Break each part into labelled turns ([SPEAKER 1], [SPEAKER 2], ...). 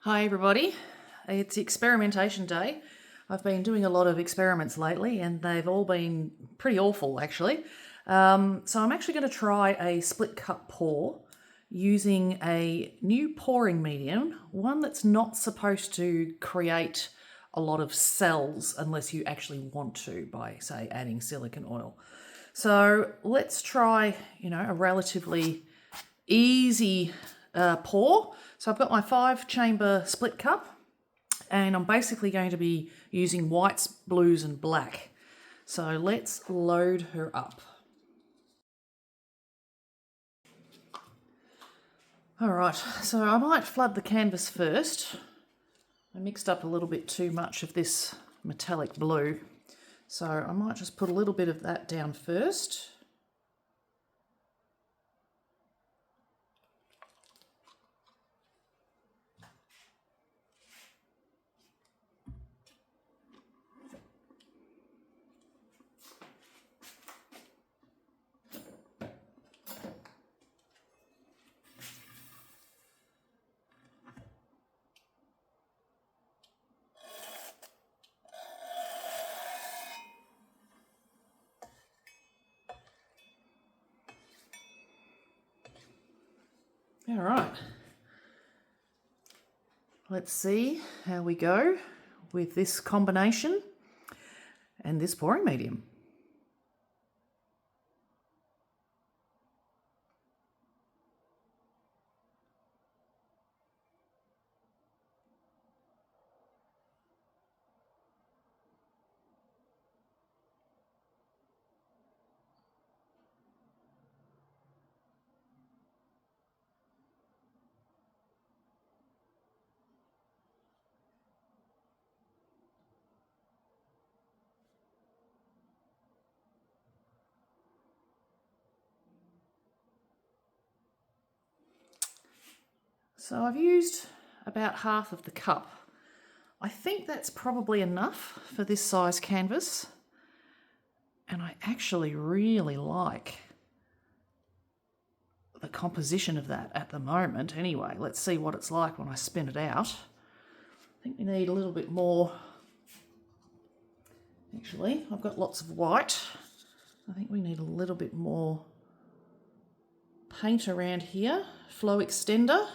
[SPEAKER 1] Hi everybody, it's experimentation day. I've been doing a lot of experiments lately and they've all been pretty awful actually. So I'm actually going to try a split cup pour using a new pouring medium, one that's not supposed to create a lot of cells unless you actually want to by, say, adding silicone oil. So let's try, a relatively easy pour. So I've got my 5-chamber split cup and I'm basically going to be using whites, blues and black. So let's load her up. All right, so I might flood the canvas first. I mixed up a little bit too much of this metallic blue. So I might just put a little bit of that down first. All right, let's see how we go with this combination and this pouring medium. So I've used about half of the cup. I think that's probably enough for this size canvas. And I actually really like the composition of that at the moment. Anyway, let's see what it's like when I spin it out. I think we need a little bit more. Actually, I've got lots of white. I think we need a little bit more paint around here. Flow extender,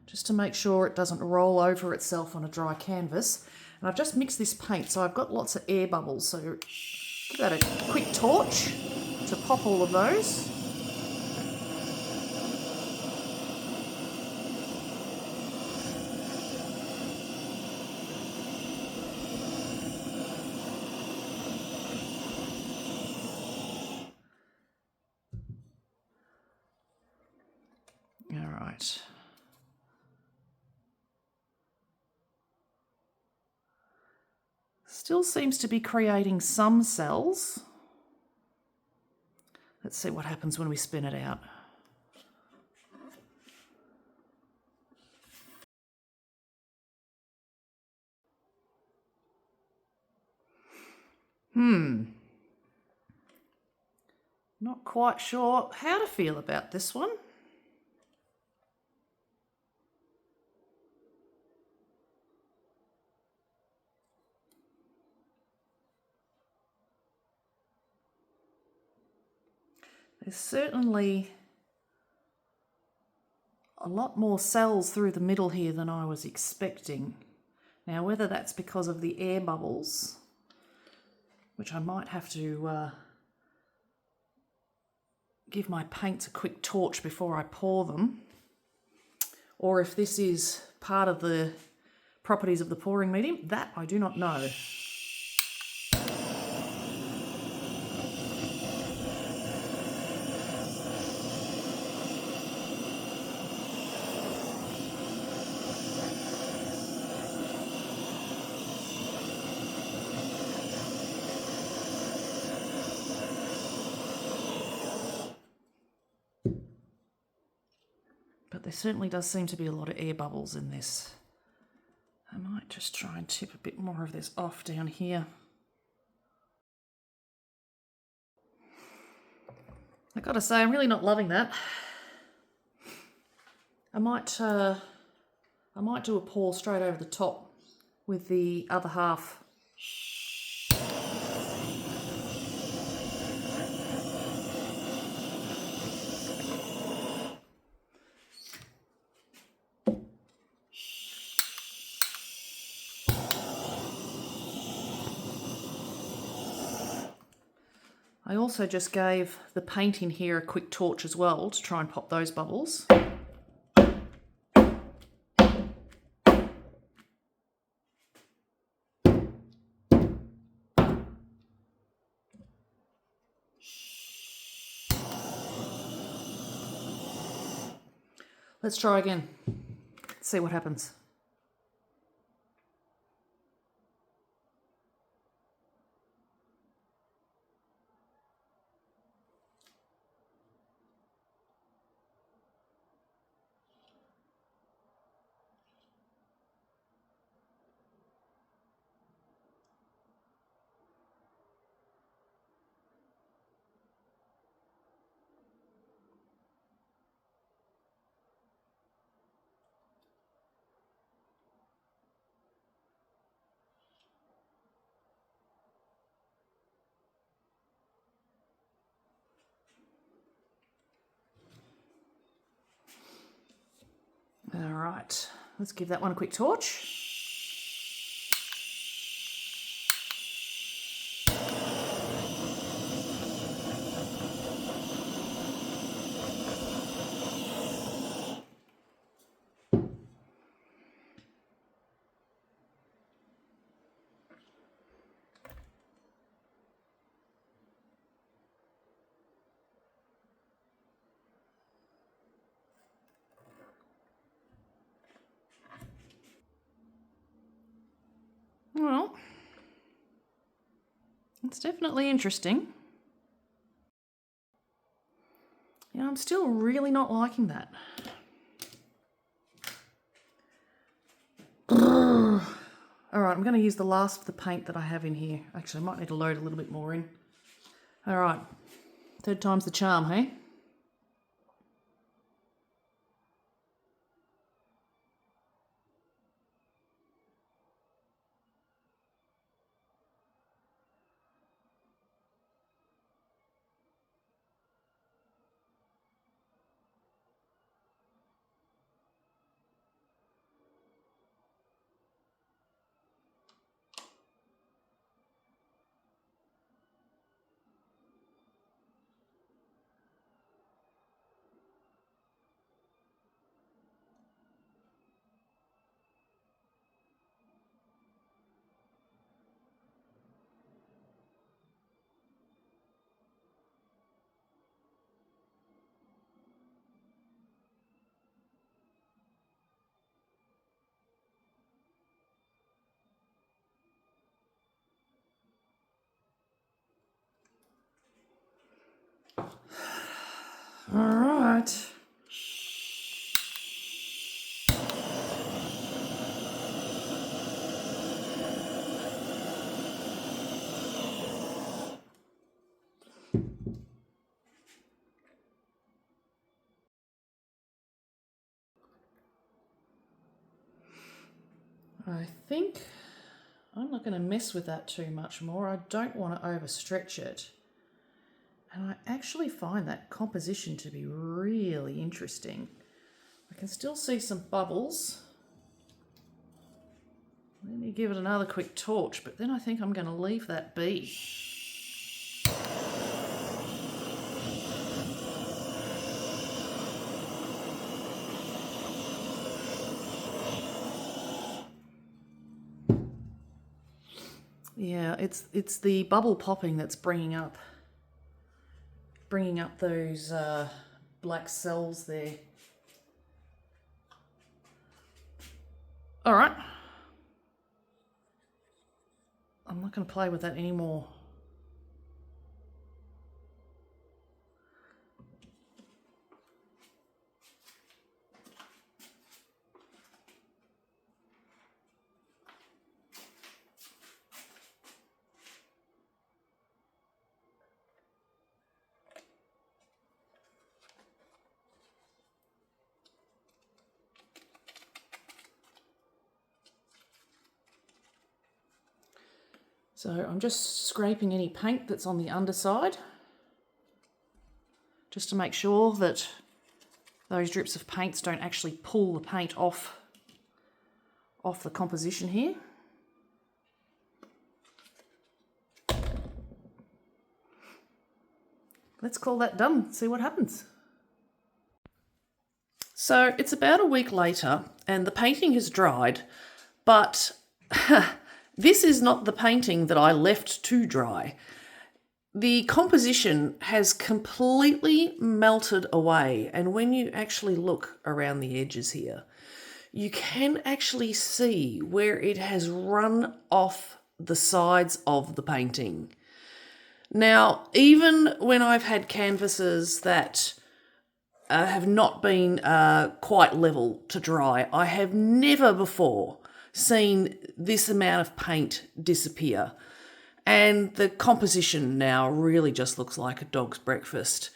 [SPEAKER 1] just to make sure it doesn't roll over itself on a dry canvas. And I've just mixed this paint, so I've got lots of air bubbles. So give that a quick torch to pop all of those. All right. Still seems to be creating some cells. Let's see what happens when we spin it out. Not quite sure how to feel about this one. There's certainly a lot more cells through the middle here than I was expecting. Now, whether that's because of the air bubbles, which I might have to give my paints a quick torch before I pour them, or if this is part of the properties of the pouring medium, that I do not know. But there certainly does seem to be a lot of air bubbles in this. I might just try and tip a bit more of this off down here. I've got to say, I'm really not loving that. I I might do a pour straight over the top with the other half. I also just gave the paint in here a quick torch as well to try and pop those bubbles. Let's try again. See what happens. All right, let's give that one a quick torch. Well, it's definitely interesting. Yeah, I'm still really not liking that. All right, I'm going to use the last of the paint that I have in here. Actually, I might need to load a little bit more in. All right, third time's the charm, hey? All right. I think I'm not going to mess with that too much more. I don't want to overstretch it. And I actually find that composition to be really interesting. I can still see some bubbles. Let me give it another quick torch, but then I think I'm going to leave that be. Yeah, it's the bubble popping that's bringing up those black cells there. All right. I'm not going to play with that anymore. So I'm just scraping any paint that's on the underside, just to make sure that those drips of paints don't actually pull the paint off the composition here. Let's call that done, see what happens. So it's about a week later and the painting has dried, but this is not the painting that I left to dry. The composition has completely melted away, and when you actually look around the edges here, you can actually see where it has run off the sides of the painting. Now, even when I've had canvases that have not been quite level to dry, I have never before seen this amount of paint disappear. And the composition now really just looks like a dog's breakfast.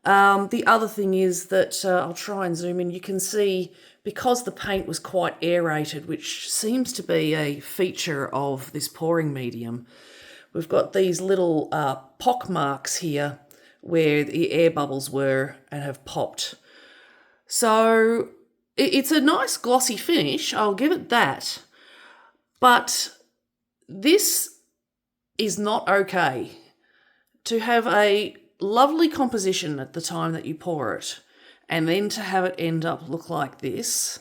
[SPEAKER 1] The other thing is that, I'll try and zoom in, you can see because the paint was quite aerated, which seems to be a feature of this pouring medium, we've got these little pock marks here where the air bubbles were and have popped. So it's a nice glossy finish, I'll give it that, but this is not okay. To have a lovely composition at the time that you pour it and then to have it end up look like this,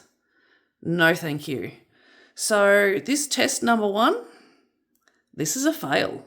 [SPEAKER 1] no thank you. So this test number 1, this is a fail.